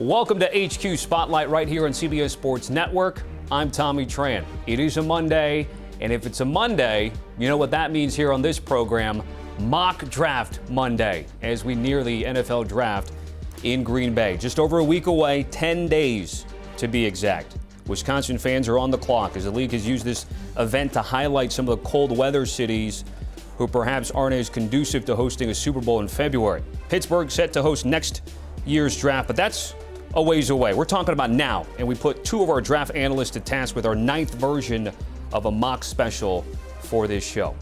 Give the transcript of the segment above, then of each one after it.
Welcome to HQ Spotlight right here on CBS Sports Network. I'm Tommy Tran. It is a Monday, and if it's a Monday, you know what that means here on this program, Mock Draft Monday, as we near the NFL Draft in Green Bay. Just over a week away, 10 days to be exact. Wisconsin fans are on the clock as the league has used this event to highlight some of the cold weather cities who perhaps aren't as conducive to hosting a Super Bowl in February. Pittsburgh set to host next year's draft, but that's a ways away. We're talking about now, and we put two of our draft analysts to task with our 9th version of a mock special for this show.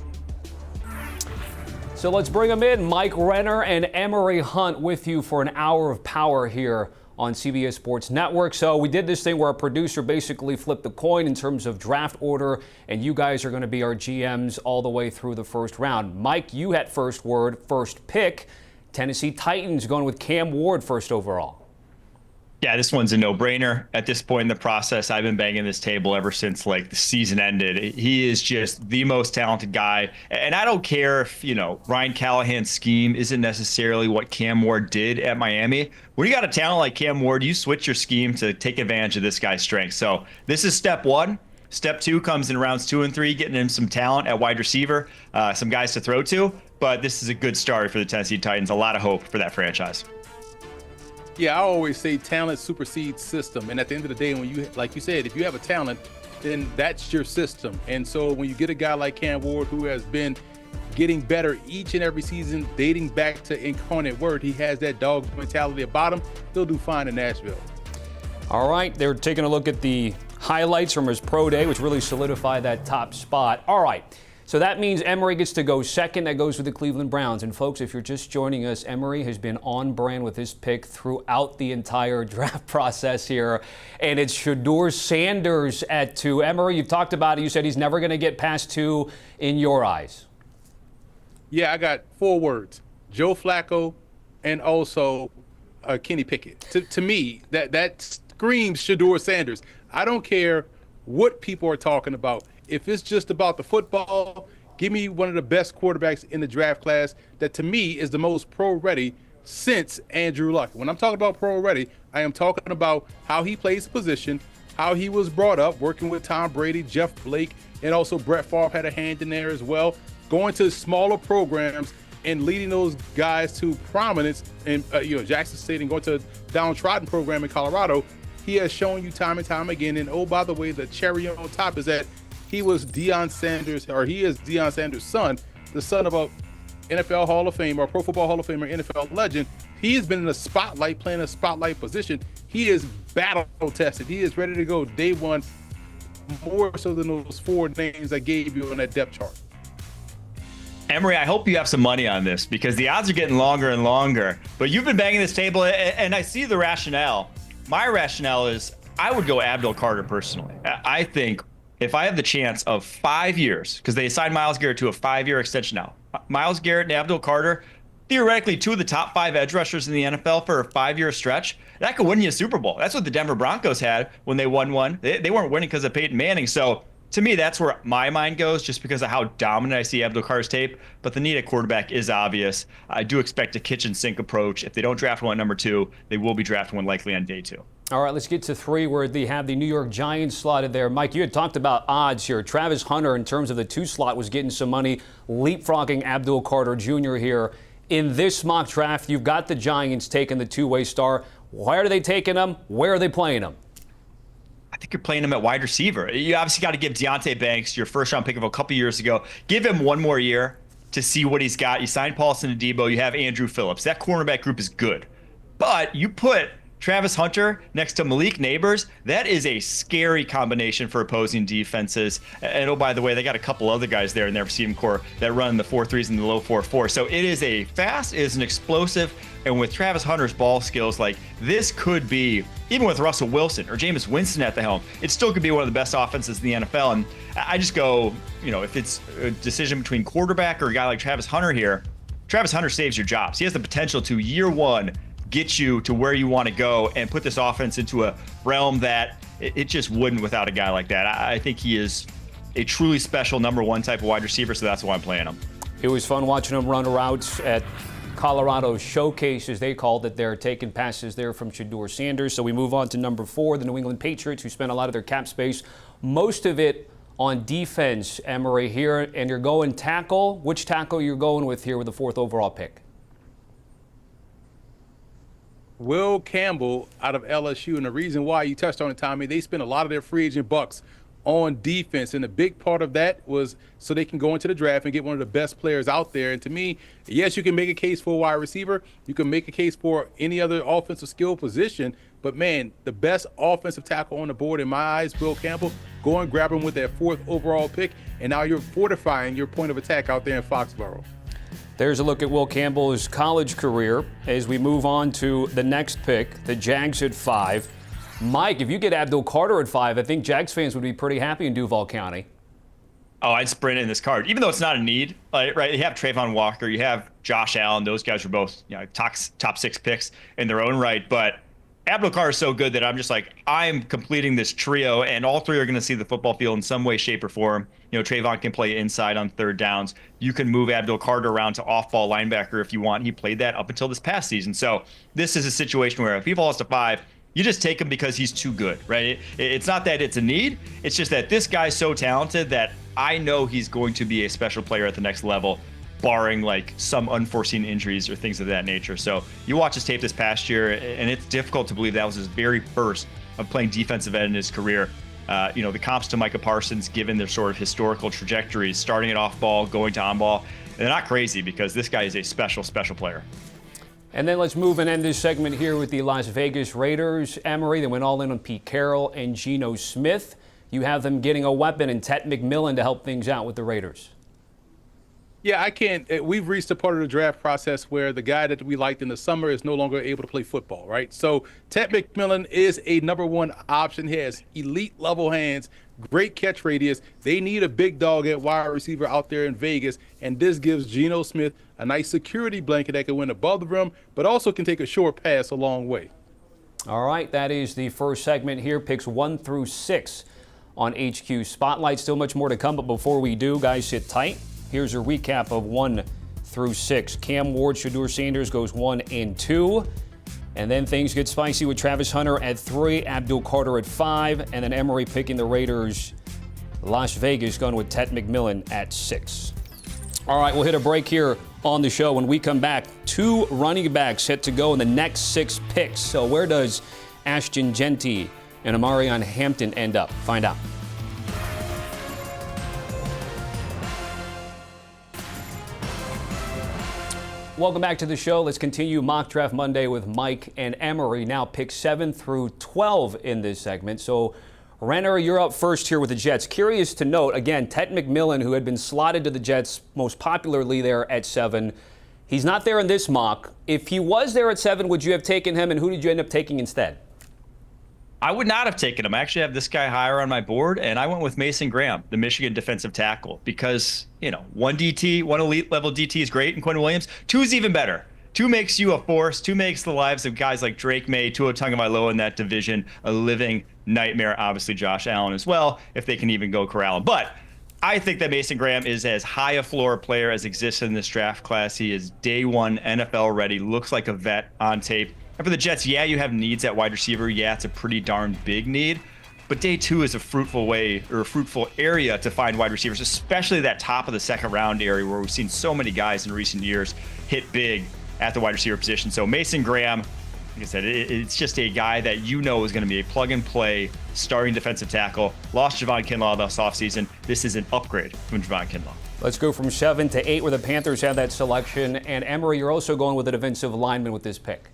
So let's bring them in. Mike Renner and Emory Hunt with you for an hour of power here on CBS Sports Network. So we did this thing where our producer basically flipped the coin in terms of draft order, and you guys are going to be our GMs all the way through the first round. Mike, you had first word, first pick. Tennessee Titans going with Cam Ward first overall. Yeah, this one's a no-brainer. At this point in the process, I've been banging this table ever since the season ended. He is just the most talented guy. And I don't care if, Ryan Callahan's scheme isn't necessarily what Cam Ward did at Miami. When you got a talent like Cam Ward, you switch your scheme to take advantage of this guy's strengths. So this is step one. Step two comes in rounds 2 and 3, getting him some talent at wide receiver, some guys to throw to. But this is a good start for the Tennessee Titans. A lot of hope for that franchise. Yeah, I always say talent supersedes system. And at the end of the day, when you, like you said, if you have a talent, then that's your system. And so when you get a guy like Cam Ward, who has been getting better each and every season, dating back to Incarnate Word, he has that dog mentality about him. He'll do fine in Nashville. All right, they're taking a look at the highlights from his pro day, which really solidified that top spot. All right. So that means Emory gets to go second. That goes with the Cleveland Browns. And folks, if you're just joining us, Emory has been on brand with his pick throughout the entire draft process here. And it's Shedeur Sanders at 2. Emory, you've talked about it. You said he's never going to get past 2 in your eyes. Yeah, I got 4 words. Joe Flacco and also Kenny Pickett. To me, that screams Shedeur Sanders. I don't care what people are talking about. If it's just about the football, give me one of the best quarterbacks in the draft class that to me is the most pro-ready since Andrew Luck. When I'm talking about pro-ready, I am talking about how he plays the position, how he was brought up, working with Tom Brady, Jeff Blake, and also Brett Favre had a hand in there as well, going to smaller programs and leading those guys to prominence in Jackson State and going to a downtrodden program in Colorado. He has shown you time and time again. And oh, by the way, the cherry on top is that he is Deion Sanders' son, the son of a NFL Hall of Famer, Pro Football Hall of Famer, NFL legend. He has been in the spotlight, playing a spotlight position. He is battle tested. He is ready to go day one, more so than those 4 names I gave you on that depth chart. Emory, I hope you have some money on this because the odds are getting longer and longer. But you've been banging this table, and I see the rationale. My rationale is I would go Abdul Carter personally. I think if I have the chance of 5 years, because they assigned Myles Garrett to a 5-year extension now. Myles Garrett and Abdul Carter, theoretically 2 of the top 5 edge rushers in the NFL for a 5-year stretch. That could win you a Super Bowl. That's what the Denver Broncos had when they won one. They weren't winning because of Peyton Manning. So to me, that's where my mind goes, just because of how dominant I see Abdul Carter's tape. But the need at quarterback is obvious. I do expect a kitchen sink approach. If they don't draft one at number 2, they will be drafting one likely on day 2. All right, let's get to 3 where they have the New York Giants slotted there. Mike, you had talked about odds here. Travis Hunter, in terms of the 2 slot, was getting some money, leapfrogging Abdul Carter Jr. here. In this mock draft, you've got the Giants taking the 2-way star. Why are they taking him? Where are they playing him? I think you're playing him at wide receiver. You obviously got to give Deonte Banks, your first-round pick of a couple years ago, give him one more year to see what he's got. You signed Paulson Adebo. You have Andrew Phillips. That cornerback group is good. But you put Travis Hunter next to Malik Neighbors, that is a scary combination for opposing defenses. And oh, by the way, they got a couple other guys there in their receiving core that run the 4.3s and the low 4.4. So it is a fast, it is an explosive. And with Travis Hunter's ball skills, this could be, even with Russell Wilson or Jameis Winston at the helm, it still could be one of the best offenses in the NFL. And I just go, if it's a decision between quarterback or a guy like Travis Hunter here, Travis Hunter saves your jobs. He has the potential to, year one, get you to where you want to go and put this offense into a realm that it just wouldn't without a guy like that. I think he is a truly special number 1 type of wide receiver, so that's why I'm playing him. It was fun watching him run routes at Colorado showcase, as they called it. They're taking passes there from Shedeur Sanders. So we move on to number 4, the New England Patriots, who spent a lot of their cap space, most of it on defense, Emory, here. And you're going tackle. Which tackle you're going with here with the 4th overall pick? Will Campbell out of LSU. And the reason why, you touched on it, Tommy, they spent a lot of their free agent bucks on defense, and a big part of that was so they can go into the draft and get one of the best players out there. And to me, yes, you can make a case for a wide receiver, you can make a case for any other offensive skill position, but man, the best offensive tackle on the board in my eyes, Will Campbell. Go and grab him with that 4th overall pick, and now you're fortifying your point of attack out there in Foxborough. There's a look at Will Campbell's college career as we move on to the next pick, the Jags at 5. Mike, if you get Abdul Carter at 5, I think Jags fans would be pretty happy in Duval County. Oh, I'd sprint in this card, even though it's not a need. Right? You have Trayvon Walker, you have Josh Allen. Those guys were both, top 6 picks in their own right. But Abdul Carter is so good that I'm just like, I'm completing this trio, and all 3 are going to see the football field in some way, shape, or form. Trayvon can play inside on 3rd downs. You can move Abdul Carter around to off-ball linebacker if you want. He played that up until this past season. So this is a situation where if he falls to 5, you just take him because he's too good, right? It's not that it's a need. It's just that this guy's so talented that I know he's going to be a special player at the next level, barring like some unforeseen injuries or things of that nature. So you watch his tape this past year, and it's difficult to believe that was his very first of playing defensive end in his career. The comps to Micah Parsons, given their sort of historical trajectories, starting at off ball, going to on ball, they're not crazy because this guy is a special, special player. And then let's move and end this segment here with the Las Vegas Raiders. Emory, they went all in on Pete Carroll and Geno Smith. You have them getting a weapon in Tet McMillan to help things out with the Raiders. Yeah, I can't. We've reached a part of the draft process where the guy that we liked in the summer is no longer able to play football, right? So Tet McMillan is a number 1 option. He has elite level hands, great catch radius. They need a big dog at wide receiver out there in Vegas, and this gives Geno Smith a nice security blanket that can win above the rim, but also can take a short pass a long way. All right, that is the first segment here, picks 1 through 6 on HQ Spotlight. Still much more to come, but before we do, guys, sit tight. Here's a recap of 1 through 6. Cam Ward, Shedeur Sanders goes 1 and 2. And then things get spicy with Travis Hunter at 3, Abdul Carter at 5, and then Emory picking the Raiders. Las Vegas going with Tet McMillan at 6. All right, we'll hit a break here on the show. When we come back, 2 running backs set to go in the next 6 picks. So where does Ashton Jeanty and Omarion Hampton end up? Find out. Welcome back to the show. Let's continue Mock Draft Monday with Mike and Emory. Now pick 7 through 12 in this segment. So Renner, you're up first here with the Jets. Curious to note, again, Tet McMillan, who had been slotted to the Jets most popularly there at 7. He's not there in this mock. If he was there at 7, would you have taken him, and who did you end up taking instead? I would not have taken him. I actually have this guy higher on my board, and I went with Mason Graham, the Michigan defensive tackle, because, 1 DT, 1 elite level DT is great in Quentin Williams. 2 is even better. 2 makes you a force. 2 makes the lives of guys like Drake May, Tua Tagovailoa in that division a living nightmare. Obviously, Josh Allen as well, if they can even go corral him. But I think that Mason Graham is as high a floor player as exists in this draft class. He is day 1 NFL ready, looks like a vet on tape. And for the Jets, yeah, you have needs at wide receiver. Yeah, it's a pretty darn big need. But day 2 is a fruitful area to find wide receivers, especially that top of the 2nd round area where we've seen so many guys in recent years hit big at the wide receiver position. So Mason Graham, like I said, it's just a guy that is going to be a plug-and-play starting defensive tackle. Lost Javon Kinlaw this offseason. This is an upgrade from Javon Kinlaw. Let's go from 7 to 8 where the Panthers have that selection. And Emory, you're also going with a defensive lineman with this pick.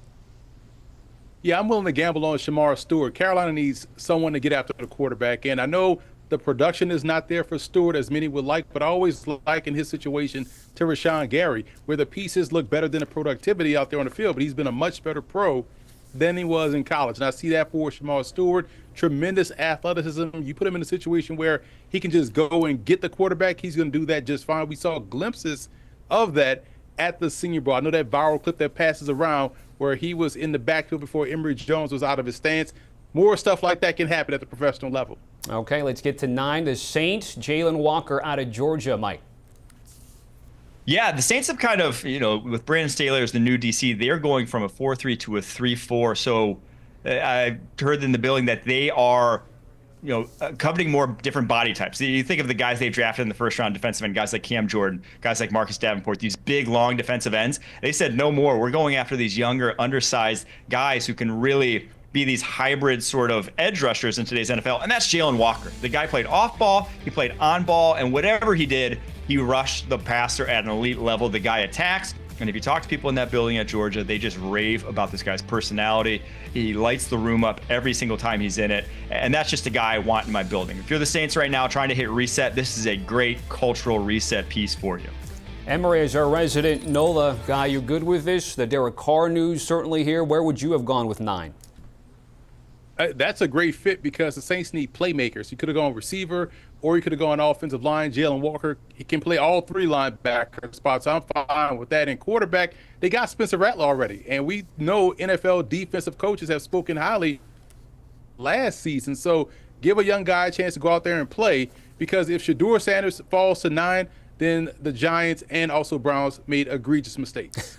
Yeah, I'm willing to gamble on Shemar Stewart. Carolina needs someone to get after the quarterback. And I know the production is not there for Stewart as many would like, but I always like in his situation to Rashawn Gary, where the pieces look better than the productivity out there on the field. But he's been a much better pro than he was in college. And I see that for Shemar Stewart. Tremendous athleticism. You put him in a situation where he can just go and get the quarterback, he's going to do that just fine. We saw glimpses of that at the Senior Bowl. I know that viral clip that passes around where he was in the backfield before Emory Jones was out of his stance. More stuff like that can happen at the professional level. Okay, let's get to 9. The Saints, Jalen Walker out of Georgia, Mike. Yeah, the Saints have kind of, with Brandon Staley as the new DC, they're going from a 4-3 to a 3-4. So I heard in the billing that they are, coveting more different body types. You think of the guys they've drafted in the first round defensive end, guys like Cam Jordan, guys like Marcus Davenport, these big, long defensive ends. They said no more. We're going after these younger, undersized guys who can really be these hybrid sort of edge rushers in today's NFL. And that's Jalen Walker. The guy played off ball, he played on ball, and whatever he did, he rushed the passer at an elite level. The guy attacks. And if you talk to people in that building at Georgia, they just rave about this guy's personality. He lights the room up every single time he's in it. And that's just a guy I want in my building. If you're the Saints right now trying to hit reset, this is a great cultural reset piece for you. Emory, as our resident NOLA guy, you're good with this? The Derek Carr news certainly here. Where would you have gone with 9? That's a great fit because the Saints need playmakers. You could have gone receiver, or you could have gone offensive line. Jalen Walker, he can play all 3 linebacker spots. I'm fine with that. And quarterback, they got Spencer Rattler already. And we know NFL defensive coaches have spoken highly last season. So give a young guy a chance to go out there and play, because if Shedeur Sanders falls to 9, then the Giants and also Browns made egregious mistakes.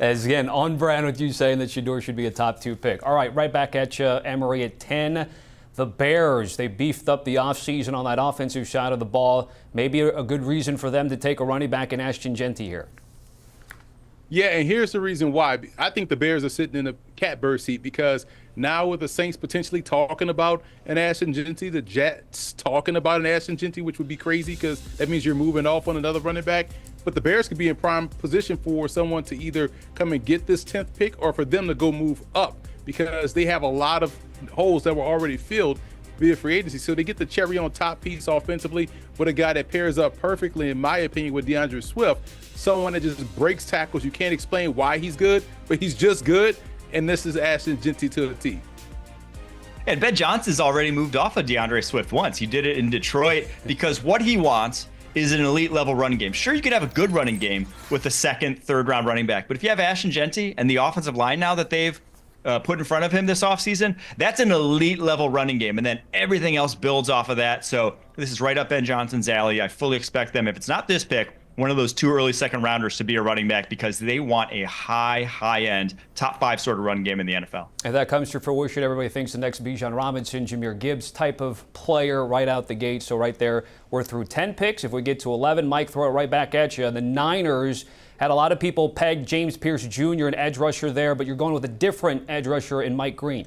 As again, on brand with you saying that Shedeur should be a top 2 pick. All right, right back at you, Emory, at 10. The Bears, they beefed up the offseason on that offensive side of the ball. Maybe a good reason for them to take a running back in Ashton Jeanty here. Yeah, and here's the reason why. I think the Bears are sitting in a catbird seat, because now with the Saints potentially talking about an Ashton Jeanty, the Jets talking about an Ashton Jeanty, which would be crazy because that means you're moving off on another running back. But the Bears could be in prime position for someone to either come and get this 10th pick, or for them to go move up, because they have a lot of holes that were already filled via free agency. So they get the cherry on top piece offensively with a guy that pairs up perfectly, in my opinion, with DeAndre Swift. Someone that just breaks tackles. You can't explain why he's good, but he's just good. And this is Ashton Jeanty to the T. And Ben Johnson's already moved off of DeAndre Swift once. He did it in Detroit because what he wants is an elite level running game. Sure, you could have a good running game with a second, third round running back, but if you have Ashton Jeanty and the offensive line now that they've put in front of him this offseason, that's an elite level running game. And then everything else builds off of that. So this is right up Ben Johnson's alley. I fully expect them, if it's not this pick, one of those 2 early second rounders to be a running back, because they want a high end, top 5 sort of run game in the NFL. And that comes to fruition. Everybody thinks the next Bijan Robinson, Jahmyr Gibbs type of player right out the gate. So right there, we're through 10 picks. If we get to 11, Mike, throw it right back at you. The Niners had a lot of people peg James Pierce Jr., an edge rusher there, but you're going with a different edge rusher in Mike Green.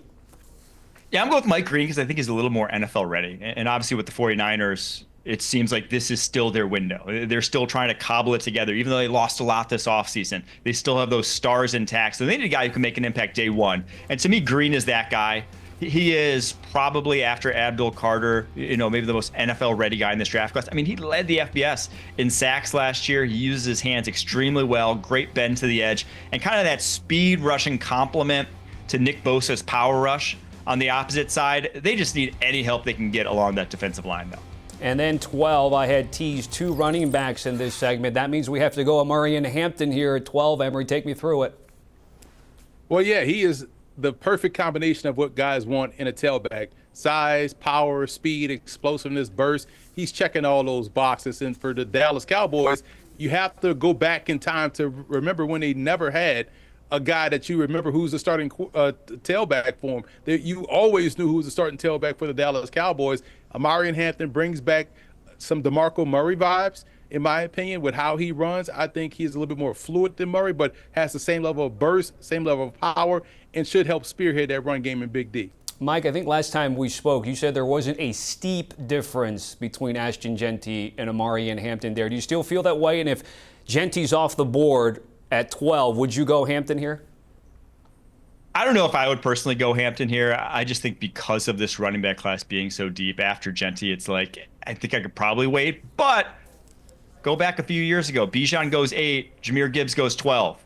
Yeah, I'm going with Mike Green because I think he's a little more NFL ready. And obviously with the 49ers, it seems like this is still their window. They're still trying to cobble it together. Even though they lost a lot this offseason, they still have those stars intact. So they need a guy who can make an impact day one. And to me, Green is that guy. He is probably, after Abdul Carter, maybe the most NFL-ready guy in this draft class. I mean, he led the FBS in sacks last year. He uses his hands extremely well, great bend to the edge, and kind of that speed rushing complement to Nick Bosa's power rush on the opposite side. They just need any help they can get along that defensive line, though. And then 12, I had teased 2 running backs in this segment. That means we have to go Omarion Hampton here at 12. Emory, take me through it. Well, yeah, he is the perfect combination of what guys want in a tailback. Size, power, speed, explosiveness, burst. He's checking all those boxes. And for the Dallas Cowboys, you have to go back in time to remember when they never had a guy that you remember who's the starting tailback for him. You always knew who was the starting tailback for the Dallas Cowboys. Omarion Hampton brings back some DeMarco Murray vibes, in my opinion, with how he runs. I think he's a little bit more fluid than Murray, but has the same level of burst, same level of power, and should help spearhead that run game in Big D. Mike, I think last time we spoke, you said there wasn't a steep difference between Ashton Jeanty and Omarion Hampton there. Do you still feel that way? And if Jeanty's off the board at 12, would you go Hampton here? I don't know if I would personally go Hampton here. I just think because of this running back class being so deep after Jeanty, it's like, I think I could probably wait. But go back a few years ago, Bijan goes 8, Jahmyr Gibbs goes 12.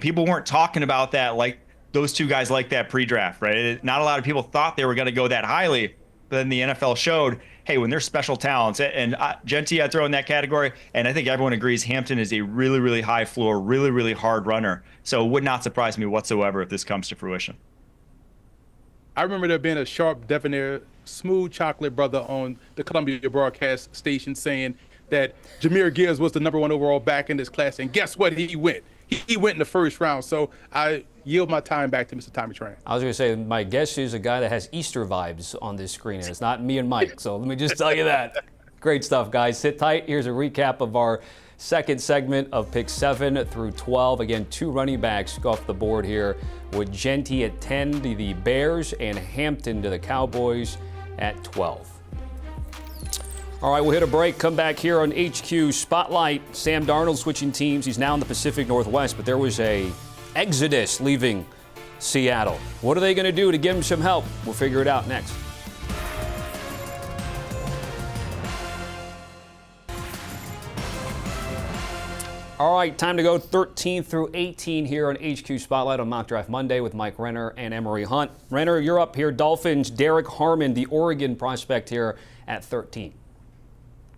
People weren't talking about that like those 2 guys like that pre-draft, right? Not a lot of people thought they were going to go that highly, but then the NFL showed, hey, when they're special talents, and Jeanty I throw in that category, and I think everyone agrees Hampton is a really, really high floor, really, really hard runner. So it would not surprise me whatsoever if this comes to fruition. I remember there being a sharp, debonair, smooth chocolate brother on the Columbia broadcast station saying that Jahmyr Gibbs was the #1 overall back in this class. And guess what? He went. He went in the first round. So I yield my time back to Mr. Tommy Tran. I was going to say, my guess is a guy that has Easter vibes on this screen, and it's not me and Mike. So let me just tell you that. Great stuff, guys. Sit tight. Here's a recap of our second segment of picks 7 through 12. Again, 2 running backs off the board here with Jeanty at 10 to the Bears and Hampton to the Cowboys at 12. All right, we'll hit a break, come back here on HQ Spotlight. Sam Darnold switching teams. He's now in the Pacific Northwest, but there was a exodus leaving Seattle. What are they going to do to give him some help? We'll figure it out next. All right, time to go 13 through 18 here on HQ Spotlight on Mock Draft Monday with Mike Renner and Emory Hunt. Renner, you're up here. Dolphins, Derrick Harmon, the Oregon prospect here at 13.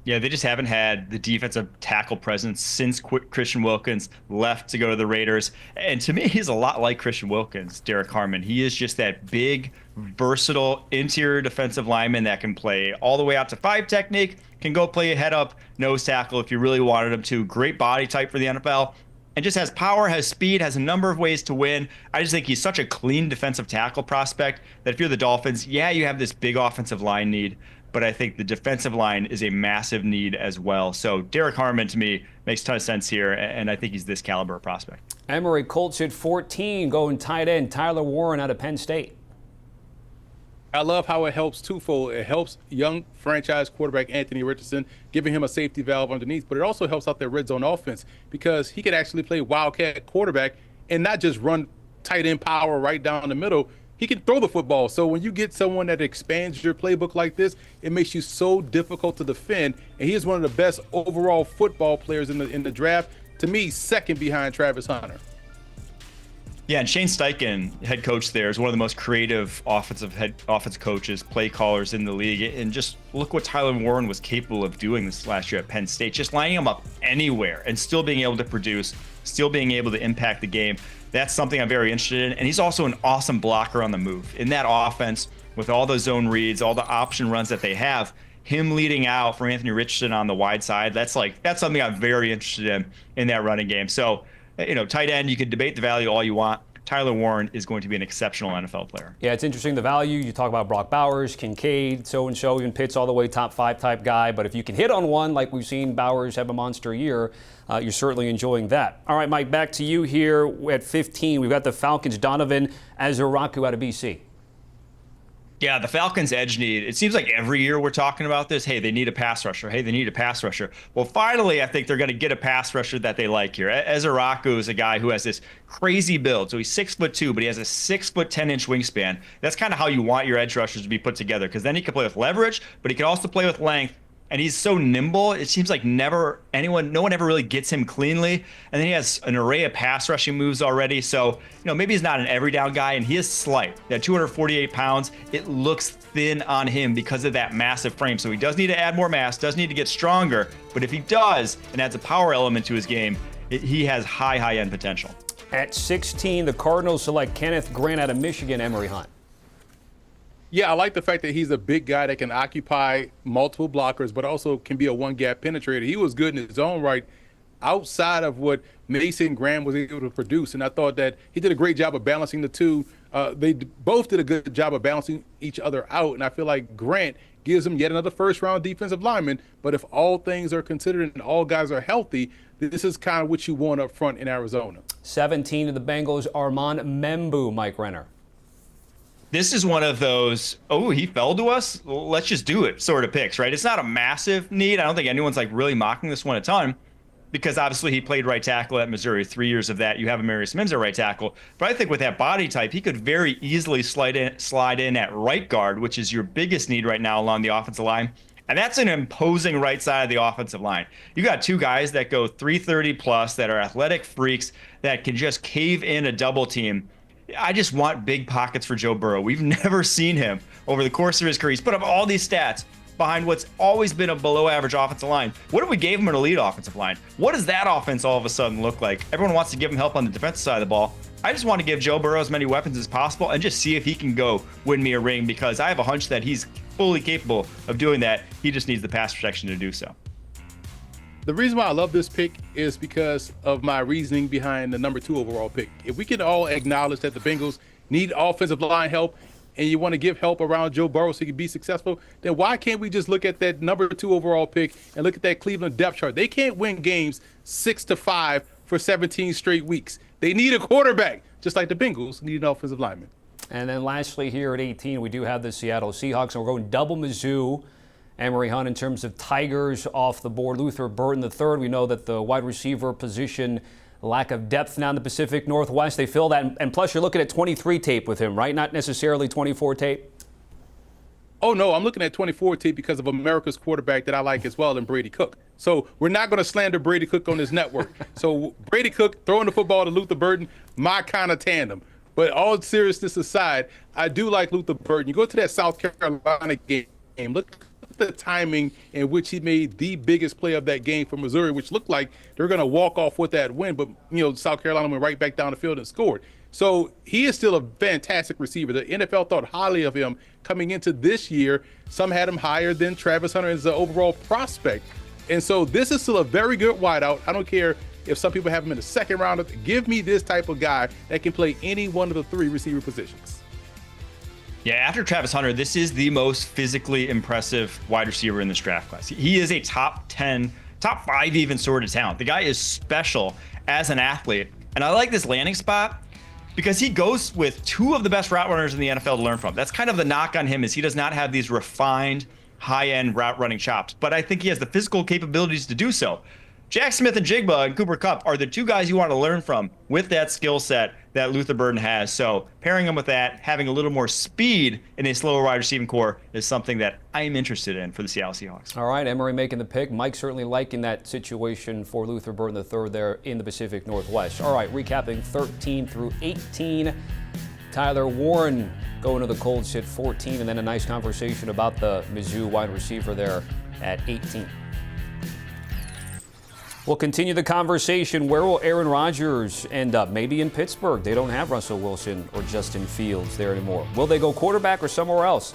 Yeah, they just haven't had the defensive tackle presence since Christian Wilkins left to go to the Raiders. And to me, he's a lot like Christian Wilkins, Derrick Harmon. He is just that big, versatile interior defensive lineman that can play all the way out to 5 technique, can go play a head-up nose tackle if you really wanted him to. Great body type for the NFL. And just has power, has speed, has a number of ways to win. I just think he's such a clean defensive tackle prospect that if you're the Dolphins, yeah, you have this big offensive line need, but I think the defensive line is a massive need as well. So Derrick Harmon, to me, makes a ton of sense here, and I think he's this caliber of prospect. Emory, Colts at 14, going tight end, Tyler Warren out of Penn State. I love how it helps twofold. It helps young franchise quarterback Anthony Richardson, giving him a safety valve underneath, but it also helps out their red zone offense because he could actually play wildcat quarterback and not just run tight end power right down the middle. He can throw the football. So when you get someone that expands your playbook like this, it makes you so difficult to defend. And he is one of the best overall football players in the draft. To me, second behind Travis Hunter. Yeah, and Shane Steichen, head coach there, is one of the most creative offensive coaches, play callers in the league. And just look what Tyler Warren was capable of doing this last year at Penn State, just lining him up anywhere and still being able to produce, still being able to impact the game. That's something I'm very interested in. And he's also an awesome blocker on the move. In that offense, with all the zone reads, all the option runs that they have, him leading out for Anthony Richardson on the wide side, that's something I'm very interested in that running game. So, tight end, you can debate the value all you want. Tyler Warren is going to be an exceptional NFL player. Yeah, it's interesting, the value. You talk about Brock Bowers, Kincaid, so-and-so, even Pitts all the way top 5 type guy. But if you can hit on one, like we've seen Bowers have a monster year, you're certainly enjoying that. All right, Mike, back to you here at 15. We've got the Falcons, Donovan Ezeiruaku out of BC. Yeah, the Falcons' edge need, it seems like every year we're talking about this. Hey, they need a pass rusher. Hey, they need a pass rusher. Well, finally, I think they're going to get a pass rusher that they like here. Ezeiruaku is a guy who has this crazy build. So he's 6'2", but he has a 6'10" wingspan. That's kind of how you want your edge rushers to be put together, because then he can play with leverage, but he can also play with length. And he's so nimble, it seems like no one ever really gets him cleanly. And then he has an array of pass rushing moves already. So, maybe he's not an every down guy, and he is slight. At 248 pounds, it looks thin on him because of that massive frame. So he does need to add more mass, does need to get stronger. But if he does and adds a power element to his game, he has high end potential. At 16, the Cardinals select Kenneth Grant out of Michigan, Emory Hunt. Yeah, I like the fact that he's a big guy that can occupy multiple blockers, but also can be a one-gap penetrator. He was good in his own right outside of what Mason Graham was able to produce, and I thought that he did a great job of balancing the two. They both did a good job of balancing each other out, and I feel like Grant gives him yet another first-round defensive lineman, but if all things are considered and all guys are healthy, this is kind of what you want up front in Arizona. 17 to the Bengals, Armand Membou, Mike Renner. This is one of those, he fell to us, let's just do it sort of picks, right? It's not a massive need. I don't think anyone's really mocking this one a ton, because obviously he played right tackle at Missouri. 3 years of that. You have Amarius Mims at right tackle. But I think with that body type, he could very easily slide in at right guard, which is your biggest need right now along the offensive line. And that's an imposing right side of the offensive line. You got two guys that go 330 plus, that are athletic freaks, that can just cave in a double team. I just want big pockets for Joe Burrow. We've never seen him over the course of his career. He's put up all these stats behind what's always been a below average offensive line. What if we gave him an elite offensive line? What does that offense all of a sudden look like? Everyone wants to give him help on the defensive side of the ball. I just want to give Joe Burrow as many weapons as possible and just see if he can go win me a ring, because I have a hunch that he's fully capable of doing that. He just needs the pass protection to do so. The reason why I love this pick is because of my reasoning behind the number 2 overall pick. If we can all acknowledge that the Bengals need offensive line help and you want to give help around Joe Burrow so he can be successful, then why can't we just look at that number 2 overall pick and look at that Cleveland depth chart? They can't win games 6-5 for 17 straight weeks. They need a quarterback, just like the Bengals need an offensive lineman. And then lastly here at 18, we do have the Seattle Seahawks, and we're going double Mizzou. Emory Hunt in terms of Tigers off the board. Luther Burton III. We know that the wide receiver position, lack of depth now in the Pacific Northwest. They fill that. And plus, you're looking at 23 tape with him, right? Not necessarily 24 tape. Oh, no, I'm looking at 24 tape because of America's quarterback that I like as well, and Brady Cook. So we're not going to slander Brady Cook on this network. So Brady Cook throwing the football to Luther Burton, my kind of tandem. But all seriousness aside, I do like Luther Burton. You go to that South Carolina game, look at the timing in which he made the biggest play of that game for Missouri, which looked like they're going to walk off with that win. But, South Carolina went right back down the field and scored. So he is still a fantastic receiver. The NFL thought highly of him coming into this year. Some had him higher than Travis Hunter as the overall prospect. And so this is still a very good wideout. I don't care if some people have him in the second round. Give me this type of guy that can play any one of the 3 receiver positions. Yeah, after Travis Hunter, this is the most physically impressive wide receiver in this draft class. He is a top 10, top 5 even sort of talent. The guy is special as an athlete. And I like this landing spot because he goes with 2 of the best route runners in the NFL to learn from. That's kind of the knock on him, is he does not have these refined, high-end route running chops, but I think he has the physical capabilities to do so. Jack Smith-Njigba and Cooper Kupp are the 2 guys you want to learn from with that skill set that Luther Burton has. So pairing him with that, having a little more speed in a slower wide receiving core is something that I am interested in for the Seattle Seahawks. All right, Emory making the pick. Mike certainly liking that situation for Luther Burton III there in the Pacific Northwest. All right, recapping 13 through 18. Tyler Warren going to the Colts at 14, and then a nice conversation about the Mizzou wide receiver there at 18. We'll continue the conversation. Where will Aaron Rodgers end up? Maybe in Pittsburgh. They don't have Russell Wilson or Justin Fields there anymore. Will they go quarterback or somewhere else?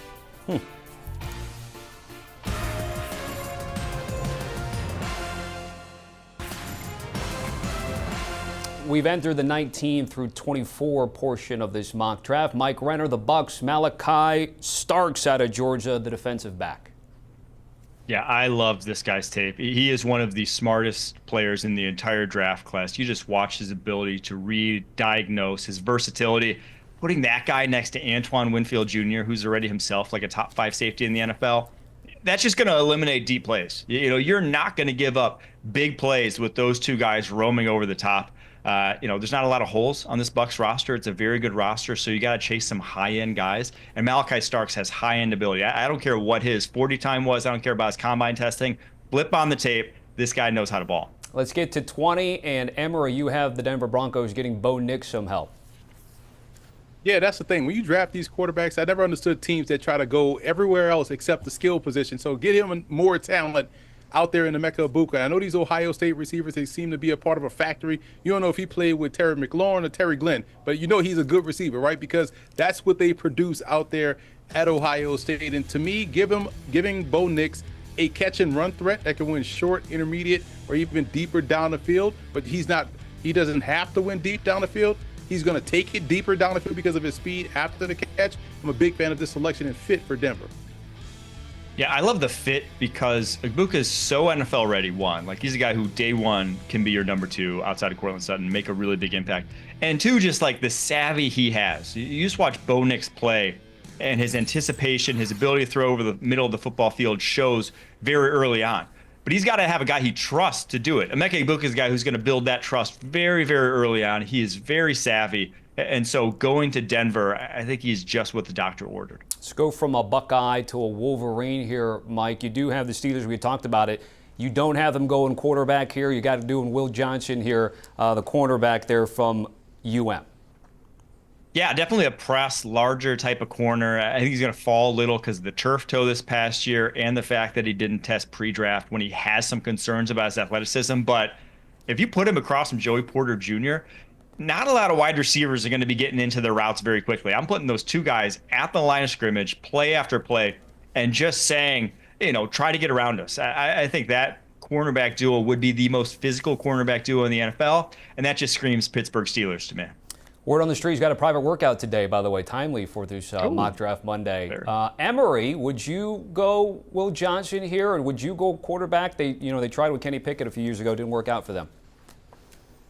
We've entered the 19 through 24 portion of this mock draft. Mike Renner, the Bucks, Malaki Starks out of Georgia, the defensive back. Yeah, I loved this guy's tape. He is one of the smartest players in the entire draft class. You just watch his ability to read, diagnose, his versatility. Putting that guy next to Antoine Winfield Jr., who's already himself like a top 5 safety in the NFL, that's just going to eliminate deep plays. You're not going to give up big plays with those 2 guys roaming over the top. There's not a lot of holes on this Bucs roster. It's a very good roster, so you got to chase some high-end guys. And Malaki Starks has high-end ability. I don't care what his 40 time was. I don't care about his combine testing. Blip on the tape. This guy knows how to ball. Let's get to 20. And Emory, you have the Denver Broncos getting Bo Nix some help. Yeah, that's the thing. When you draft these quarterbacks, I never understood teams that try to go everywhere else except the skill position. So get him more talent out there in Emeka Egbuka. I know these Ohio State receivers, they seem to be a part of a factory. You don't know if he played with Terry McLaurin or Terry Glenn, but you know he's a good receiver, right? Because that's what they produce out there at Ohio State. And to me, giving Bo Nix a catch and run threat that can win short, intermediate, or even deeper down the field, but he doesn't have to win deep down the field. He's going to take it deeper down the field because of his speed after the catch. I'm a big fan of this selection and fit for Denver. Yeah, I love the fit because Egbuka is so NFL ready, one. Like, he's a guy who day one can be your number 2 outside of Cortland Sutton, make a really big impact. And 2, just like the savvy he has. You just watch Bo Nix play, and his anticipation, his ability to throw over the middle of the football field shows very early on. But he's got to have a guy he trusts to do it. Emeka Egbuka is a guy who's going to build that trust very, very early on. He is very savvy. And so going to Denver, I think he's just what the doctor ordered. Let's go from a Buckeye to a Wolverine here, Mike. You do have the Steelers. We talked about it. You don't have them going quarterback here. You got to do Will Johnson here, the cornerback there from UM. Yeah, definitely a press, larger type of corner. I think he's going to fall a little because of the turf toe this past year and the fact that he didn't test pre-draft when he has some concerns about his athleticism. But if you put him across from Joey Porter Jr., not a lot of wide receivers are going to be getting into their routes very quickly. I'm putting those 2 guys at the line of scrimmage, play after play, and just saying, try to get around us. I think that cornerback duo would be the most physical cornerback duo in the NFL, and that just screams Pittsburgh Steelers to me. Word on the street, he's got a private workout today, by the way, timely for this mock draft Monday. Emory, would you go Will Johnson here, or would you go quarterback? They tried with Kenny Pickett a few years ago, didn't work out for them.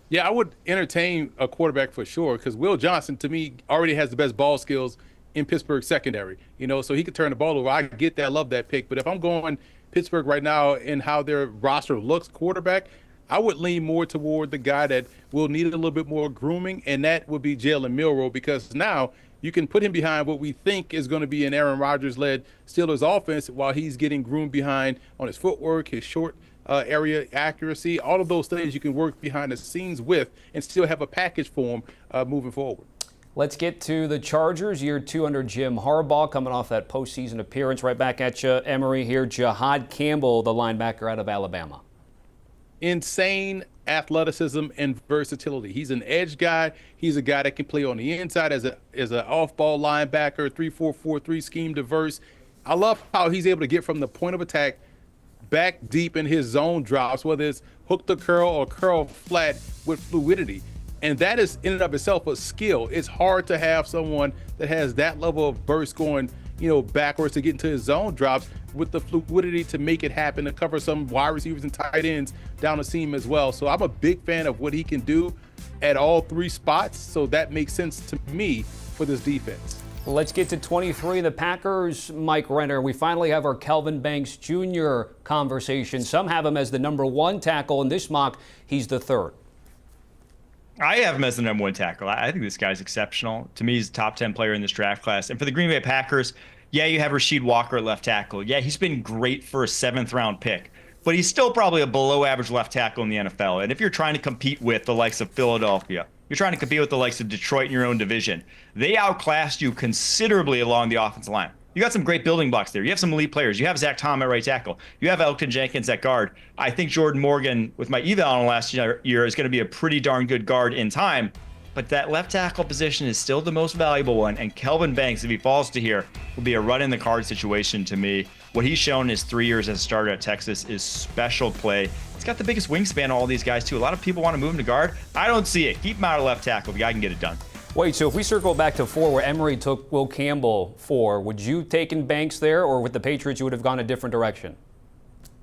Yeah, I would entertain a quarterback for sure, because Will Johnson, to me, already has the best ball skills in Pittsburgh secondary. So he could turn the ball over. I get that, I love that pick. But if I'm going Pittsburgh right now and how their roster looks quarterback, I would lean more toward the guy that will need a little bit more grooming, and that would be Jalen Milroe, because now you can put him behind what we think is going to be an Aaron Rodgers-led Steelers offense while he's getting groomed behind on his footwork, his short area accuracy, all of those things you can work behind the scenes with and still have a package for him moving forward. Let's get to the Chargers, year 2 under Jim Harbaugh, coming off that postseason appearance. Right back at you, Emory here. Jihaad Campbell, the linebacker out of Alabama. Insane athleticism and versatility. He's an edge guy. He's a guy that can play on the inside as an off-ball linebacker, 3-4-4-3 scheme diverse. I love how he's able to get from the point of attack back deep in his zone drops, whether it's hook to curl or curl flat with fluidity. And that is in and of itself a skill. It's hard to have someone that has that level of burst going, backwards to get into his zone drops with the fluidity to make it happen, to cover some wide receivers and tight ends down the seam as well. So I'm a big fan of what he can do at all 3 spots. So that makes sense to me for this defense. Let's get to 23, the Packers, Mike Renner. We finally have our Kelvin Banks Jr. conversation. Some have him as the number 1 tackle. In this mock, he's the 3rd. I have him as the number 1 tackle. I think this guy's exceptional. To me, he's a top 10 player in this draft class. And for the Green Bay Packers, yeah, you have Rasheed Walker at left tackle. Yeah, he's been great for a 7th-round pick. But he's still probably a below-average left tackle in the NFL. And if you're trying to compete with the likes of Philadelphia, you're trying to compete with the likes of Detroit in your own division, they outclassed you considerably along the offensive line. You got some great building blocks there. You have some elite players. You have Zach Tom at right tackle. You have Elgton Jenkins at guard. I think Jordan Morgan, with my eval on last year, is going to be a pretty darn good guard in time. But that left tackle position is still the most valuable one. And Kelvin Banks, if he falls to here, will be a run-in-the-card situation to me. What he's shown in his 3 years as a starter at Texas is special play. He's got the biggest wingspan of all these guys, too. A lot of people want to move him to guard. I don't see it. Keep him out of left tackle. The guy can get it done. Wait, so if we circle back to 4, where Emory took Will Campbell 4, would you taken Banks there, or with the Patriots you would have gone a different direction?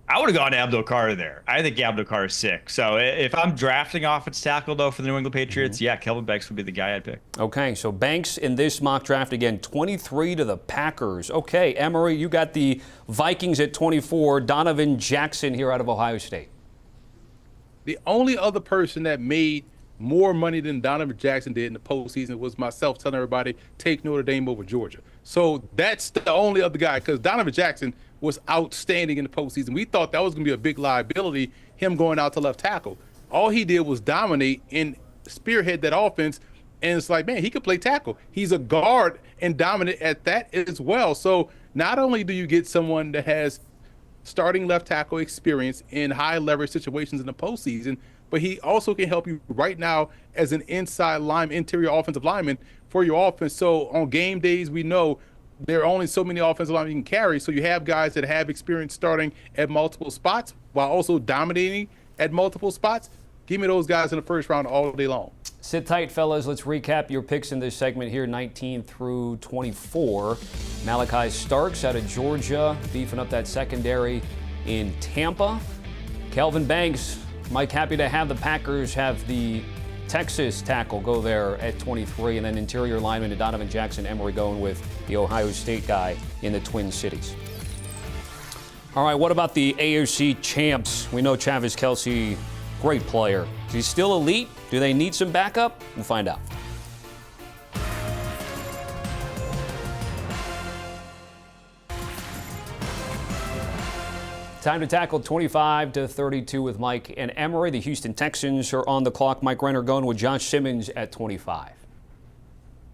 I would have gone to Abdul there. I think Abdul is sick. So if I'm drafting offensive tackle, though, for the New England Patriots, yeah, Kelvin Banks would be the guy I'd pick. Okay, so Banks in this mock draft, again, 23 to the Packers. Okay, Emory, you got the Vikings at 24, Donovan Jackson here out of Ohio State. The only other person that made more money than Donovan Jackson did in the postseason was myself telling everybody, take Notre Dame over Georgia. So that's the only other guy, because Donovan Jackson was outstanding in the postseason. We thought that was going to be a big liability, him going out to left tackle. All he did was dominate and spearhead that offense, and it's like, man, he could play tackle. He's a guard and dominant at that as well. So not only do you get someone that has starting left tackle experience in high leverage situations in the postseason, but he also can help you right now as an interior offensive lineman for your offense. So on game days, we know there are only so many offensive linemen you can carry. So you have guys that have experience starting at multiple spots while also dominating at multiple spots. Give me those guys in the first round all day long. Sit tight, fellas. Let's recap your picks in this segment here, 19 through 24. Malaki Starks out of Georgia, beefing up that secondary in Tampa. Kelvin Banks, Mike, happy to have the Packers have the Texas tackle go there at 23, and then interior lineman Donovan Jackson, Emory going with the Ohio State guy in the Twin Cities. All right, what about the AOC champs? We know Travis Kelce, great player. Is he still elite? Do they need some backup? We'll find out. Time to tackle 25 to 32 with Mike and Emory. The Houston Texans are on the clock. Mike Renner going with Josh Simmons at 25.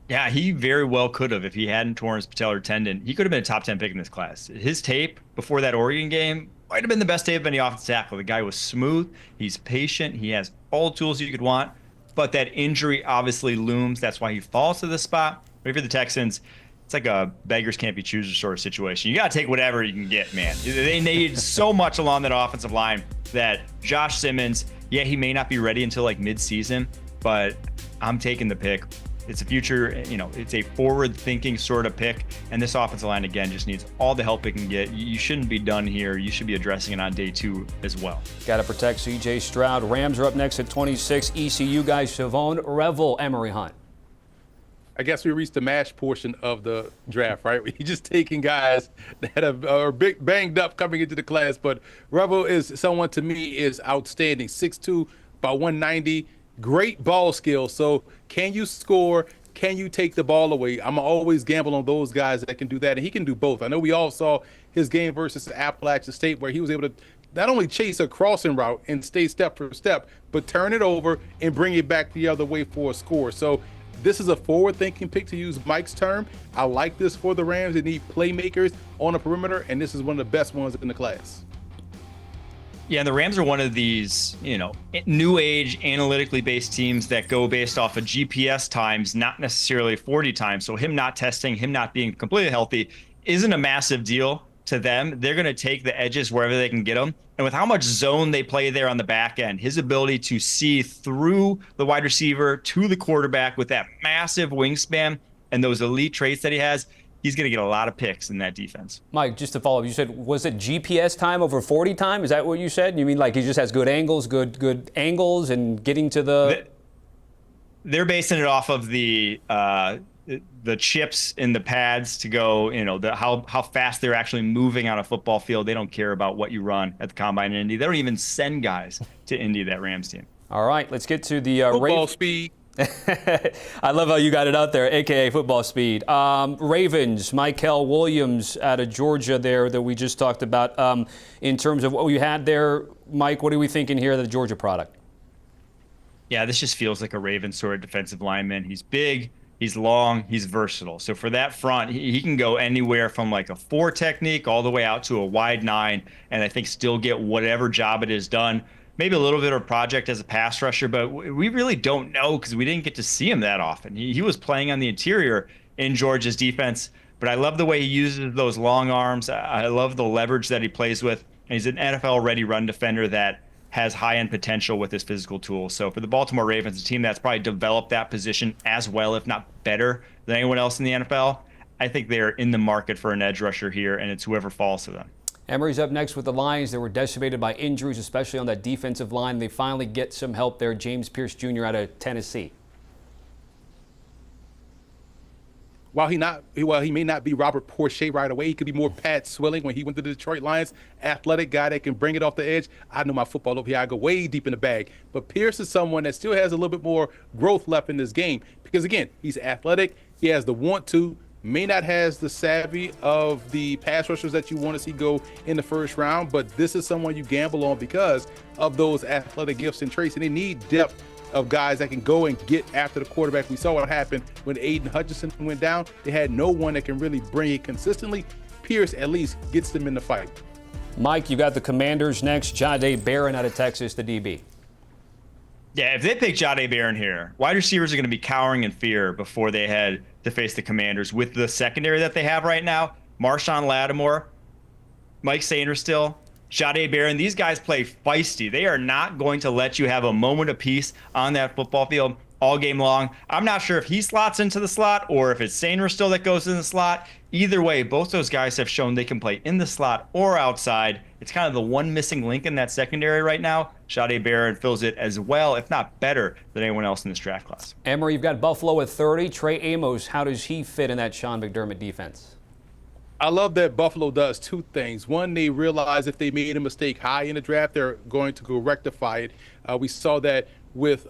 Yeah, he very well could have if he hadn't torn his patellar tendon. He could have been a top 10 pick in this class. His tape before that Oregon game might have been the best tape of any offensive tackle. The guy was smooth. He's patient. He has all the tools you could want. But that injury obviously looms. That's why he falls to this spot. But if you're the Texans, it's like a beggars can't be choosers sort of situation. You got to take whatever you can get, man. They need so much along that offensive line that Josh Simmons, yeah, he may not be ready until like mid-season, but I'm taking the pick. It's a future, it's a forward-thinking sort of pick, and this offensive line, again, just needs all the help it can get. You shouldn't be done here. You should be addressing it on day 2 as well. Got to protect C.J. Stroud. Rams are up next at 26. ECU guys, Shavon Revel, Emory Hunt. I guess we reached the mash portion of the draft, right? We're just taking guys that are big banged up coming into the class. But Revel is someone, to me, is outstanding. 6'2", about 190, great ball skills. So can you score? Can you take the ball away? I'm always gamble on those guys that can do that, and he can do both. I know we all saw his game versus Appalachian State where he was able to not only chase a crossing route and stay step for step, but turn it over and bring it back the other way for a score. So this is a forward-thinking pick, to use Mike's term. I like this for the Rams. They need playmakers on the perimeter, and this is one of the best ones in the class. Yeah, and the Rams are one of these, new age analytically based teams that go based off of GPS times, not necessarily 40 times. So him not testing, him not being completely healthy isn't a massive deal to them. They're going to take the edges wherever they can get them. And with how much zone they play there on the back end, his ability to see through the wide receiver to the quarterback with that massive wingspan and those elite traits that he has, he's going to get a lot of picks in that defense. Mike, just to follow up, you said, was it GPS time over 40 time? Is that what you said? You mean like he just has good angles, good angles and getting to the... They're basing it off of the chips in the pads to go, how fast they're actually moving on a football field. They don't care about what you run at the combine in Indy. They don't even send guys to Indy, that Rams team. All right, let's get to the football speed. I love how you got it out there, a.k.a. football speed. Ravens, Michael Williams out of Georgia there that we just talked about. In terms of what we had there, Mike, what are we thinking here of the Georgia product? Yeah, this just feels like a Ravens sort of defensive lineman. He's big, he's long, he's versatile. So for that front, he can go anywhere from like a 4 technique all the way out to a wide 9, and I think still get whatever job it is done. Maybe a little bit of a project as a pass rusher, but we really don't know because we didn't get to see him that often. He was playing on the interior in Georgia's defense, but I love the way he uses those long arms. I love the leverage that he plays with. And he's an NFL-ready run defender that has high-end potential with his physical tools. So for the Baltimore Ravens, a team that's probably developed that position as well, if not better than anyone else in the NFL, I think they're in the market for an edge rusher here, and it's whoever falls to them. Emory's up next with the Lions. They were decimated by injuries, especially on that defensive line. They finally get some help there. James Pierce Jr. out of Tennessee. While he may not be Robert Porsche right away, he could be more Pat Swilling when he went to the Detroit Lions. Athletic guy that can bring it off the edge. I know my football over here. I go way deep in the bag. But Pierce is someone that still has a little bit more growth left in this game because, again, he's athletic. He has the want to. May not has the savvy of the pass rushers that you want to see go in the first round, but this is someone you gamble on because of those athletic gifts and traits, and they need depth of guys that can go and get after the quarterback. We saw what happened when Aiden Hutchinson went down. They had no one that can really bring it consistently. Pierce at least gets them in the fight. Mike, you got the Commanders next. Jahdae Barron out of Texas, the DB. Yeah, if they pick Jahdae Barron here, wide receivers are going to be cowering in fear before they head to face the Commanders with the secondary that they have right now. Marshawn Lattimore, Mike Sainristil, Jahdae Barron. These guys play feisty. They are not going to let you have a moment apiece on that football field all game long. I'm not sure if he slots into the slot or if it's Sainristil that goes in the slot. Either way, both those guys have shown they can play in the slot or outside. It's kind of the one missing link in that secondary right now. Jahdae Barron fills it as well, if not better, than anyone else in this draft class. Emory, you've got Buffalo at 30. Trey Amos, how does he fit in that Sean McDermott defense? I love that Buffalo does two things. One, they realize if they made a mistake high in the draft, they're going to go rectify it. We saw that with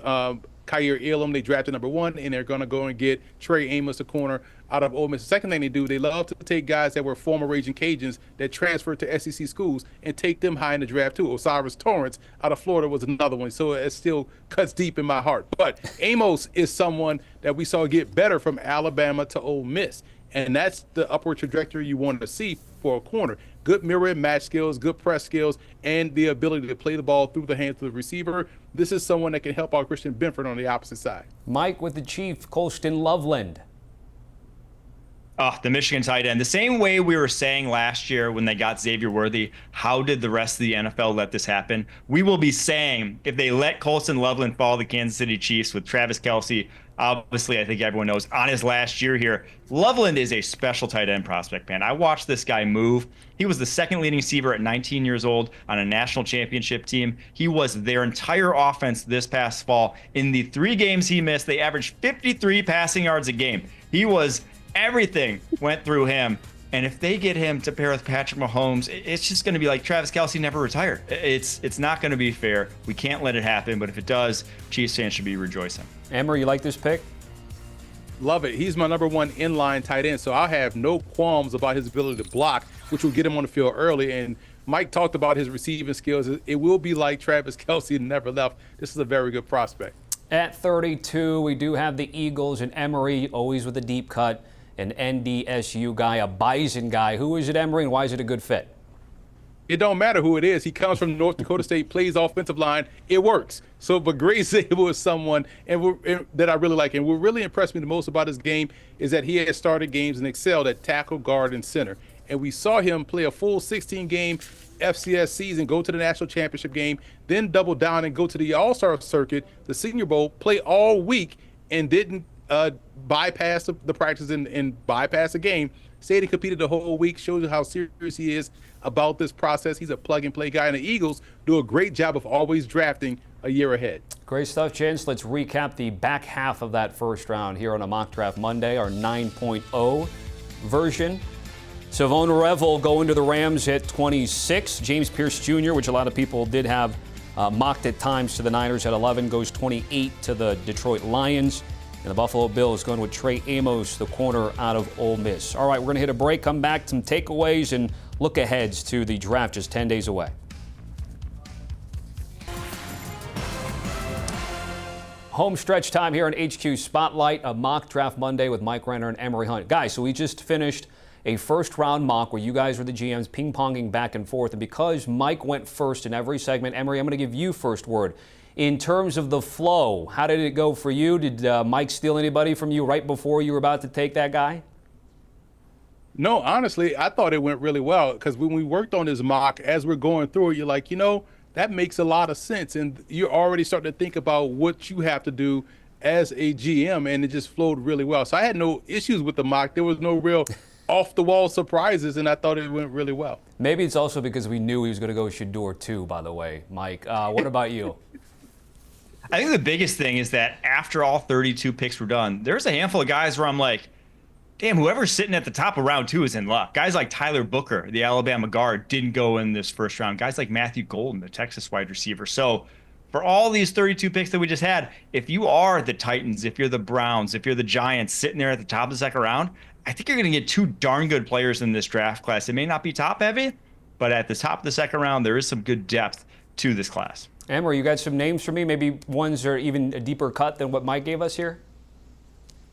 Kyer Elam. They drafted number 1, and they're going to go and get Trey Amos, the corner, out of Ole Miss. The second thing they do, they love to take guys that were former Raging Cajuns that transferred to SEC schools and take them high in the draft too. Osiris Torrance out of Florida was another one, so it still cuts deep in my heart. But Amos is someone that we saw get better from Alabama to Ole Miss, and that's the upward trajectory you want to see for a corner. Good mirror and match skills, good press skills, and the ability to play the ball through the hands of the receiver. This is someone that can help out Christian Benford on the opposite side. Mike with the Chief, Colston Loveland. Oh, the Michigan tight end. The same way we were saying last year when they got Xavier Worthy, how did the rest of the NFL let this happen? We will be saying if they let Colston Loveland fall the Kansas City Chiefs with Travis Kelce, obviously I think everyone knows, on his last year here. Loveland is a special tight end prospect, man. I watched this guy move. He was the second leading receiver at 19 years old on a national championship team. He was their entire offense this past fall. In the 3 games he missed, they averaged 53 passing yards a game. Everything went through him. And if they get him to pair with Patrick Mahomes, it's just going to be like Travis Kelce never retired. It's not going to be fair. We can't let it happen. But if it does, Chiefs fans should be rejoicing. Emory, you like this pick? Love it. He's my number 1 inline tight end, so I have no qualms about his ability to block, which will get him on the field early. And Mike talked about his receiving skills. It will be like Travis Kelce never left. This is a very good prospect. At 32, we do have the Eagles and Emory, always with a deep cut. An NDSU guy, a Bison guy. Who is it, Emory, and why is it a good fit? It don't matter who it is. He comes from North Dakota State, plays offensive line. It works. So, but Grey Zabel is someone that I really like. And what really impressed me the most about his game is that he had started games and excelled at tackle, guard, and center. And we saw him play a full 16-game FCS season, go to the national championship game, then double down and go to the All-Star circuit, the Senior Bowl, play all week, and didn't bypass the practice and bypass the game. Stayed and competed the whole week. Shows you how serious he is about this process. He's a plug-and-play guy, and the Eagles do a great job of always drafting a year ahead. Great stuff, gents. Let's recap the back half of that first round here on a Mock Draft Monday, our 9.0 version. Shavon Revel going to the Rams at 26. James Pierce Jr., which a lot of people did have mocked at times to the Niners at 11, goes 28 to the Detroit Lions. And the Buffalo Bills going with Trey Amos, the corner out of Ole Miss. All right, we're going to hit a break, come back, some takeaways, and look aheads to the draft just 10 days away. Home stretch time here on HQ Spotlight, a Mock Draft Monday with Mike Renner and Emory Hunt. Guys, so we just finished a first-round mock where you guys were the GMs ping-ponging back and forth. And because Mike went first in every segment, Emory, I'm going to give you first word. In terms of the flow, how did it go for you? Did Mike steal anybody from you right before you were about to take that guy? No, honestly, I thought it went really well because when we worked on this mock, as we're going through it, you're like, that makes a lot of sense. And you're already starting to think about what you have to do as a GM, and it just flowed really well. So I had no issues with the mock. There was no real off-the-wall surprises, and I thought it went really well. Maybe it's also because we knew he was going to go Shedeur too, by the way, Mike. What about you? I think the biggest thing is that after all 32 picks were done, there's a handful of guys where I'm like, damn, whoever's sitting at the top of round 2 is in luck. Guys like Tyler Booker, the Alabama guard, didn't go in this first round. Guys like Matthew Golden, the Texas wide receiver. So for all these 32 picks that we just had, if you are the Titans, if you're the Browns, if you're the Giants sitting there at the top of the second round, I think you're going to get 2 darn good players in this draft class. It may not be top heavy, but at the top of the second round, there is some good depth to this class. Emory, you got some names for me? Maybe ones that are even a deeper cut than what Mike gave us here?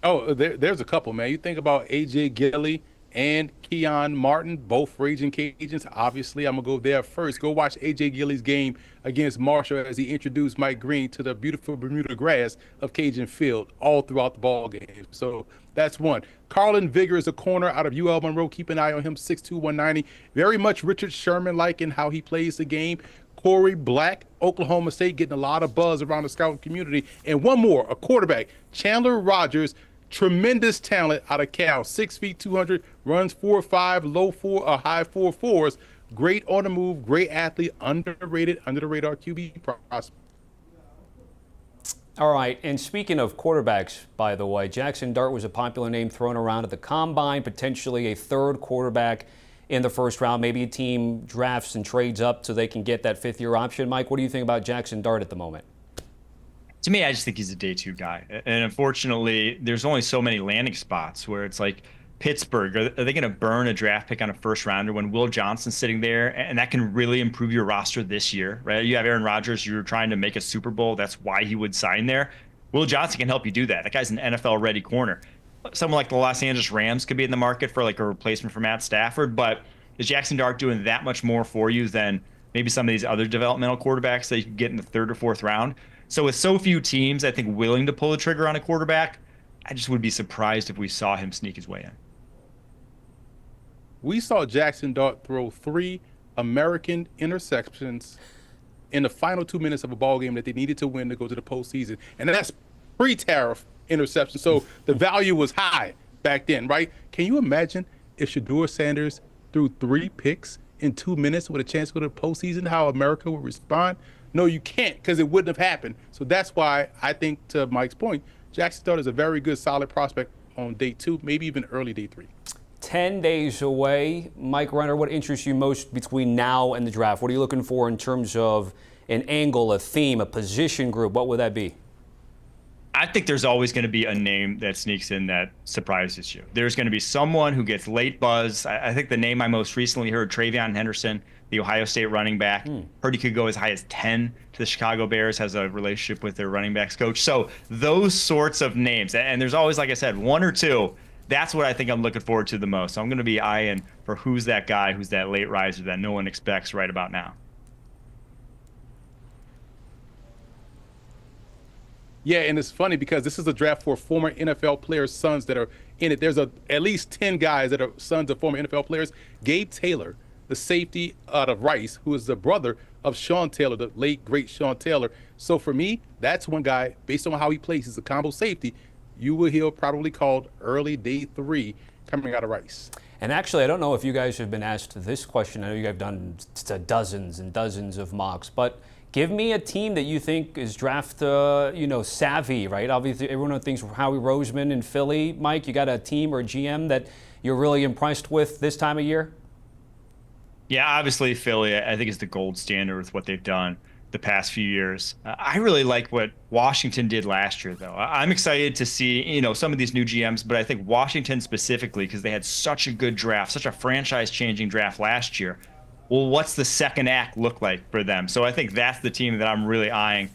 Oh, there's a couple, man. You think about A.J. Gilly and Keon Martin, both Raging Cajuns. Obviously, I'm going to go there first. Go watch A.J. Gilly's game against Marshall as he introduced Mike Green to the beautiful Bermuda grass of Cajun Field all throughout the ball game. So that's one. Carlin Vigor is a corner out of UL Monroe. Keep an eye on him, 6'2", 190. Very much Richard Sherman-like in how he plays the game. Corey Black, Oklahoma State, getting a lot of buzz around the scouting community. And one more, a quarterback, Chandler Rogers, tremendous talent out of Cal, 6 feet, 200, runs 4.5, low 4, high 4.4s. Great on the move, great athlete, underrated, under the radar QB prospect. All right, and speaking of quarterbacks, by the way, Jackson Dart was a popular name thrown around at the Combine, potentially a third quarterback in the first round. Maybe a team drafts and trades up so they can get that 5th-year option. Mike, what do you think about Jackson Dart at the moment? To me, I just think he's a day 2 guy. And unfortunately, there's only so many landing spots where it's like Pittsburgh, are they going to burn a draft pick on a first rounder when Will Johnson's sitting there? And that can really improve your roster this year, right? You have Aaron Rodgers, you're trying to make a Super Bowl. That's why he would sign there. Will Johnson can help you do that. That guy's an NFL-ready corner. Someone like the Los Angeles Rams could be in the market for like a replacement for Matt Stafford, but is Jackson Dart doing that much more for you than maybe some of these other developmental quarterbacks that you can get in the 3rd or 4th round? So with so few teams, I think, willing to pull the trigger on a quarterback, I just would be surprised if we saw him sneak his way in. We saw Jackson Dart throw 3 American interceptions in the final 2 minutes of a ball game that they needed to win to go to the postseason. And that's pre-tariff interception. So the value was high back then, right? Can you imagine if Shedeur Sanders threw 3 picks in 2 minutes with a chance to go to the postseason, how America would respond? No, you can't, because it wouldn't have happened. So that's why I think, to Mike's point, Jackson Dart is a very good, solid prospect on day 2, maybe even early day 3. 10 days away. Mike Renner, what interests you most between now and the draft? What are you looking for in terms of an angle, a theme, a position group? What would that be? I think there's always going to be a name that sneaks in that surprises you. There's going to be someone who gets late buzz. I think the name I most recently heard, Travion Henderson, the Ohio State running back, heard he could go as high as 10 to the Chicago Bears, has a relationship with their running backs coach. So those sorts of names, and there's always, like I said, 1 or 2. That's what I think I'm looking forward to the most. So I'm going to be eyeing for who's that guy, who's that late riser that no one expects right about now. Yeah, and it's funny because this is a draft for former NFL players' sons that are in it. There's at least 10 guys that are sons of former NFL players. Gabe Taylor, the safety out of Rice, who is the brother of Sean Taylor, the late, great Sean Taylor. So for me, that's one guy, based on how he plays, he's a combo safety. You will hear probably called early day 3 coming out of Rice. And actually, I don't know if you guys have been asked this question. I know you guys have done dozens and dozens of mocks, but give me a team that you think is draft, savvy, right? Obviously, everyone thinks Howie Roseman in Philly. Mike, you got a team or a GM that you're really impressed with this time of year? Yeah, obviously Philly, I think, is the gold standard with what they've done the past few years. I really like what Washington did last year, though. I'm excited to see, some of these new GMs, but I think Washington specifically, because they had such a good draft, such a franchise-changing draft last year. Well, what's the second act look like for them? So I think that's the team that I'm really eyeing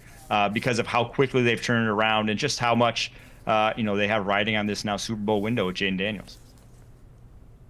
because of how quickly they've turned it around and just how much, they have riding on this now Super Bowl window with Jaden Daniels.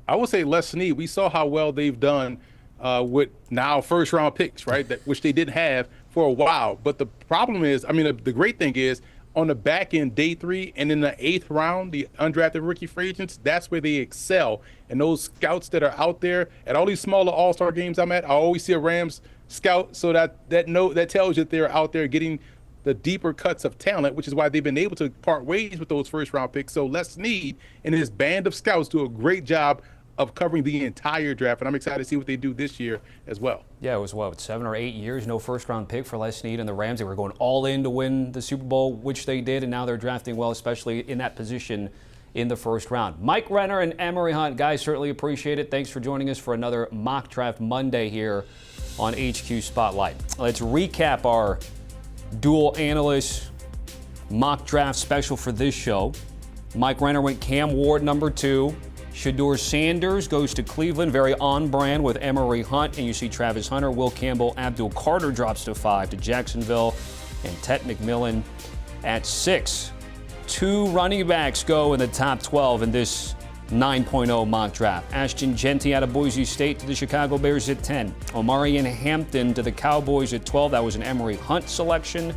I would say Les Snead. We saw how well they've done with now first-round picks, right, which they didn't have for a while. But the problem is, the great thing is, on the back end, day 3, and in the 8th round, the undrafted rookie free agents, that's where they excel. And those scouts that are out there at all these smaller all-star games I'm at, I always see a Rams scout, so that tells you that they're out there getting the deeper cuts of talent, which is why they've been able to part ways with those first-round picks. So Les Snead and his band of scouts do a great job of covering the entire draft, and I'm excited to see what they do this year as well. Yeah, it was 7 or 8 years, no first-round pick for Les Snead and the Rams. They were going all in to win the Super Bowl, which they did, and now they're drafting well, especially in that position in the first round. Mike Renner and Emory Hunt, guys, certainly appreciate it. Thanks for joining us for another Mock Draft Monday here on HQ Spotlight. Let's recap our dual analyst mock draft special for this show. Mike Renner went Cam Ward number 2. Shedeur Sanders goes to Cleveland, very on brand with Emory Hunt. And you see Travis Hunter, Will Campbell, Abdul Carter drops to 5 to Jacksonville, and Tet McMillan at 6. 2 running backs go in the top 12 in this 9.0 mock draft. Ashton Jeanty out of Boise State to the Chicago Bears at 10. Omarion Hampton to the Cowboys at 12. That was an Emory Hunt selection.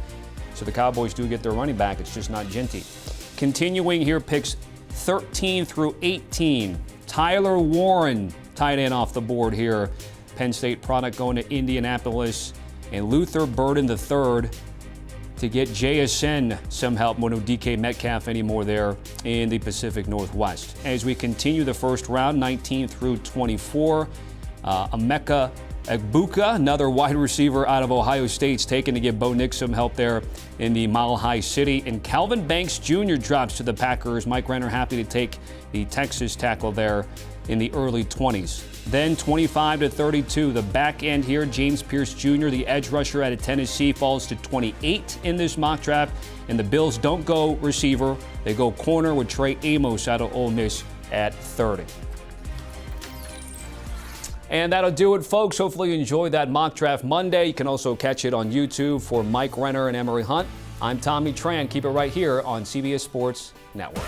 So the Cowboys do get their running back. It's just not Jeanty. Continuing here, picks 13 through 18. Tyler Warren, tight end off the board here. Penn State product going to Indianapolis. And Luther Burden III to get JSN some help. No DK Metcalf anymore there in the Pacific Northwest. As we continue the first round, 19 through 24, Emeka Egbuka, another wide receiver out of Ohio State's taken to give Bo Nix some help there in the Mile High City. And Kelvin Banks Jr. drops to the Packers. Mike Renner happy to take the Texas tackle there in the early 20s. Then 25 to 32, the back end here, James Pierce Jr., the edge rusher out of Tennessee, falls to 28 in this mock draft. And the Bills don't go receiver. They go corner with Trey Amos out of Ole Miss at 30. And that'll do it, folks. Hopefully you enjoyed that Mock Draft Monday. You can also catch it on YouTube for Mike Renner and Emory Hunt. I'm Tommy Tran. Keep it right here on CBS Sports Network.